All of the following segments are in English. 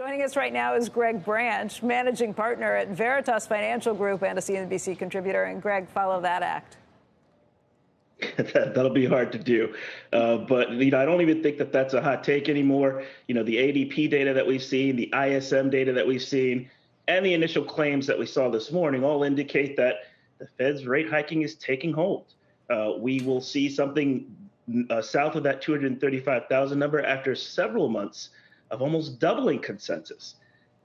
Joining us right now is Greg Branch, managing partner at Veritas Financial Group and a CNBC contributor. And Greg, follow that act. That'll be hard to do. But, I don't even think that that's a hot take anymore. The ADP data that we've seen, the ISM data that we've seen, and the initial claims that we saw this morning all indicate that the Fed's rate hiking is taking hold. We will see something south of that 235,000 number after several months of almost doubling consensus.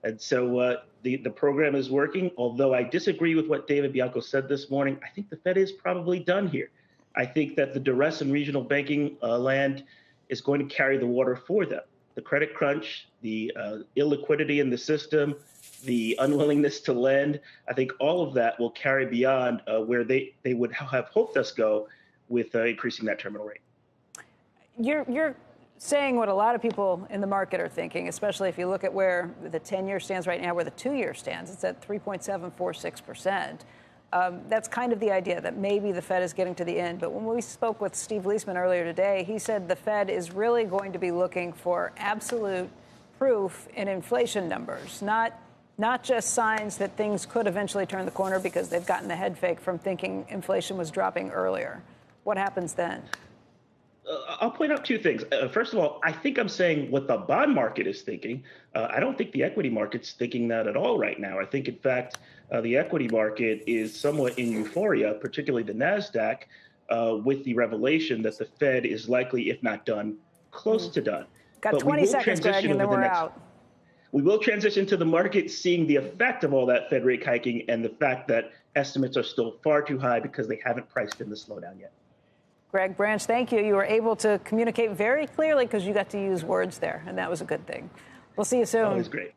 And so the program is working, although I disagree with what David Bianco said this morning. I think the Fed is probably done here. I think that the duress in regional banking land is going to carry the water for them. The credit crunch, the illiquidity in the system, the unwillingness to lend, I think all of that will carry beyond where they would have hoped us go with increasing that terminal rate. You're saying what a lot of people in the market are thinking, especially if you look at where the 10-year stands right now, where the 2-year stands. It's at 3.746%. That's kind of the idea that maybe the Fed is getting to the end. But when we spoke with Steve Leisman earlier today, he said the Fed is really going to be looking for absolute proof in inflation numbers, not just signs that things could eventually turn the corner because they've gotten the head fake from thinking inflation was dropping earlier. What happens then? I'll point out two things. First of all, I think I'm saying what the bond market is thinking. I don't think the equity market's thinking that at all right now. I think, in fact, the equity market is somewhat in euphoria, particularly the NASDAQ, with the revelation that the Fed is likely, if not done, close to done. Got 20 seconds, Greg, and then we're out. We will transition to the market seeing the effect of all that Fed rate hiking and the fact that estimates are still far too high because they haven't priced in the slowdown yet. Greg Branch, thank you. You were able to communicate very clearly because you got to use words there, and that was a good thing. We'll see you soon. That was great.